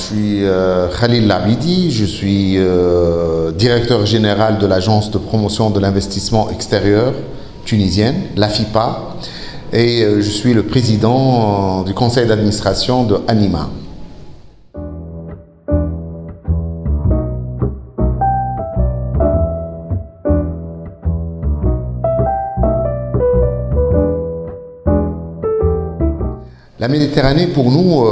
suis Khalil Labidi, je suis directeur général de l'Agence de promotion de l'investissement extérieur tunisienne, l'AFIPA, et je suis le président du conseil d'administration de Anima. La Méditerranée, pour nous,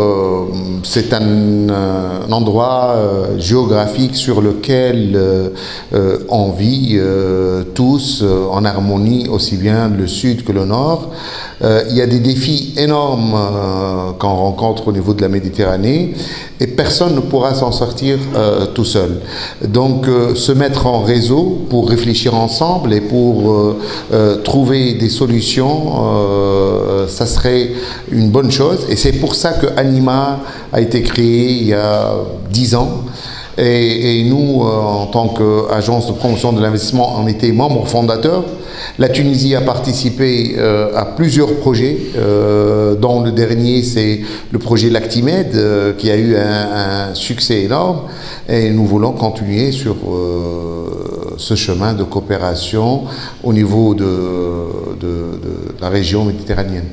c'est un endroit géographique sur lequel on vit tous en harmonie, aussi bien le sud que le nord. Il y a des défis énormes qu'on rencontre au niveau de la Méditerranée et personne ne pourra s'en sortir tout seul. Donc, se mettre en réseau pour réfléchir ensemble et pour trouver des solutions, ça serait une bonne chose. Et c'est pour ça que Anima a été créé il y a 10 ans. Et nous, en tant qu'agence de promotion de l'investissement, on était membres fondateurs. La Tunisie a participé à plusieurs projets, dont le dernier, c'est le projet Lactimed, qui a eu un succès énorme. Et nous voulons continuer sur ce chemin de coopération au niveau de la région méditerranéenne.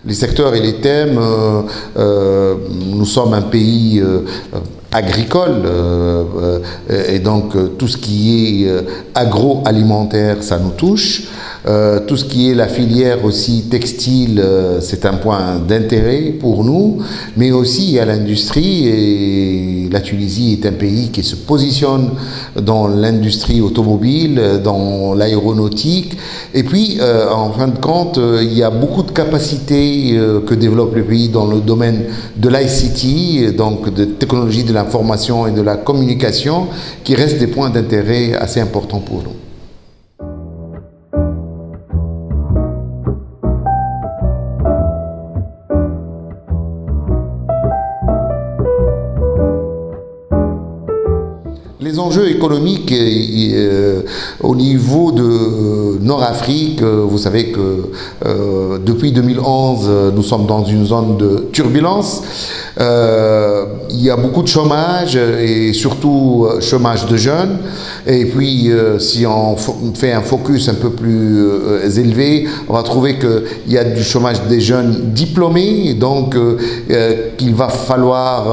Les secteurs et les thèmes, nous sommes un pays agricole et donc tout ce qui est agroalimentaire, ça nous touche. Tout ce qui est la filière aussi textile, c'est un point d'intérêt pour nous, mais aussi il y a l'industrie et la Tunisie est un pays qui se positionne dans l'industrie automobile, dans l'aéronautique et puis en fin de compte il y a beaucoup de capacités que développe le pays dans le domaine de l'ICT, donc de technologie de l'information et de la communication qui restent des points d'intérêt assez importants pour nous. Les enjeux économiques au niveau de Nord-Afrique, vous savez que depuis 2011, nous sommes dans une zone de turbulence. Il y a beaucoup de chômage et surtout chômage de jeunes. Et puis, si on fait un focus un peu plus élevé, on va trouver qu'il y a du chômage des jeunes diplômés, donc qu'il va falloir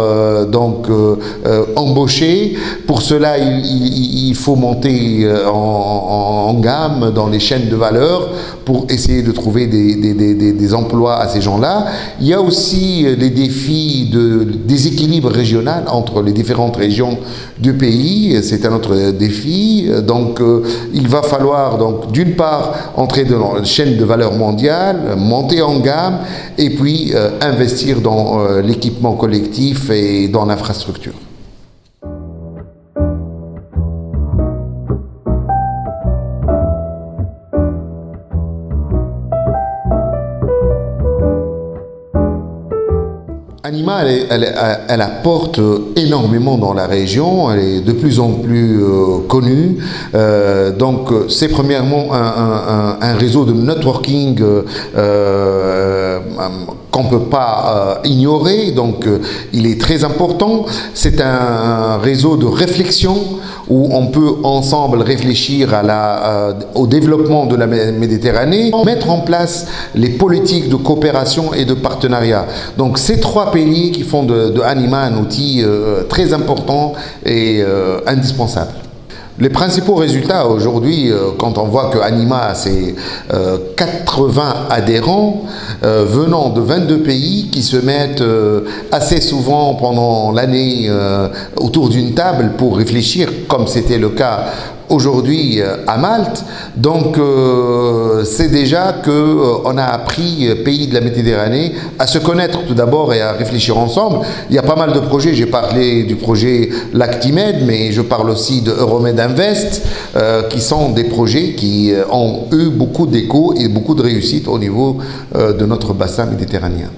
embaucher. Pour cela, il faut monter en gamme dans les chaînes de valeur pour essayer de trouver des emplois à ces gens-là. Il y a aussi les défis de déséquilibre régional entre les différentes régions du pays. C'est un autre défi. Donc, il va falloir d'une part entrer dans la chaîne de valeur mondiale, monter en gamme et puis investir dans l'équipement collectif et dans l'infrastructure. Anima, elle apporte énormément dans la région, elle est de plus en plus connue. Donc c'est premièrement un réseau de networking qu'on ne peut pas ignorer, donc il est très important. C'est un réseau de réflexion où on peut ensemble réfléchir au développement de la Méditerranée, mettre en place les politiques de coopération et de partenariat. Donc ces trois piliers qui font de Anima un outil très important et indispensable. Les principaux résultats aujourd'hui, quand on voit que Anima a ses 80 adhérents venant de 22 pays qui se mettent assez souvent pendant l'année autour d'une table pour réfléchir, comme c'était le cas aujourd'hui à Malte. Donc c'est déjà qu'on a appris, pays de la Méditerranée, à se connaître tout d'abord et à réfléchir ensemble. Il y a pas mal de projets, j'ai parlé du projet Lactimed, mais je parle aussi de Euromed Invest, qui sont des projets qui ont eu beaucoup d'écho et beaucoup de réussite au niveau de notre bassin méditerranéen.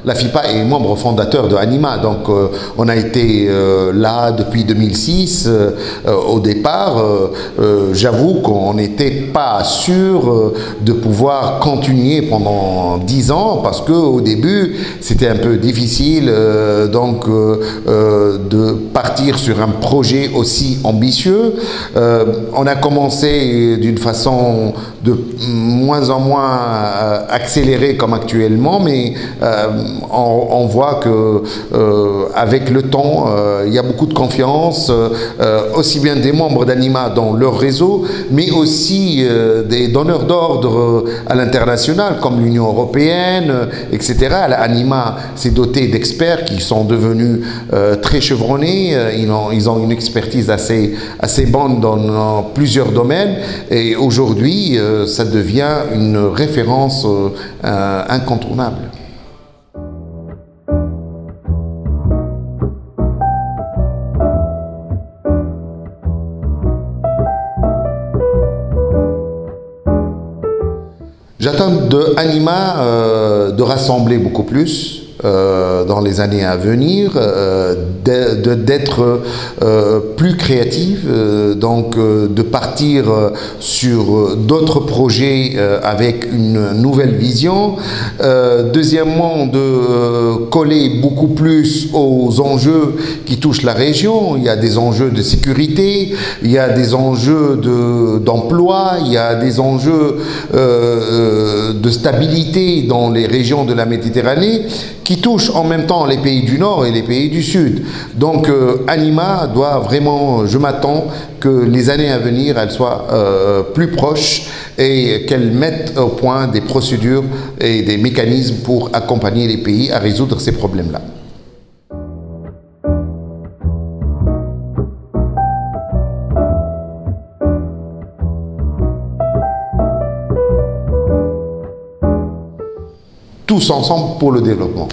La FIPA est membre fondateur de Anima, donc on a été là depuis 2006 au départ. J'avoue qu'on n'était pas sûr de pouvoir continuer pendant 10 ans parce qu'au début c'était un peu difficile de partir sur un projet aussi ambitieux. On a commencé d'une façon de moins en moins accélérée comme actuellement, mais on voit que avec le temps, il y a beaucoup de confiance, aussi bien des membres d'Anima dans leur réseau, mais aussi des donneurs d'ordre à l'international, comme l'Union européenne, etc. Anima s'est doté d'experts qui sont devenus très chevronnés. Ils ont une expertise assez bonne dans plusieurs domaines, et aujourd'hui, ça devient une référence incontournable. J'attends de Anima de rassembler beaucoup plus dans les années à venir, d'être plus créative, donc de partir sur d'autres projets avec une nouvelle vision. Deuxièmement, de coller beaucoup plus aux enjeux qui touchent la région. Il y a des enjeux de sécurité, il y a des enjeux d'emploi, il y a des enjeux de stabilité dans les régions de la Méditerranée qui touchent en même temps les pays du Nord et les pays du Sud. Donc Anima doit vraiment, je m'attends que les années à venir, elles soient plus proches et qu'elles mettent au point des procédures et des mécanismes pour accompagner les pays à résoudre ces problèmes-là. Tous ensemble pour le développement.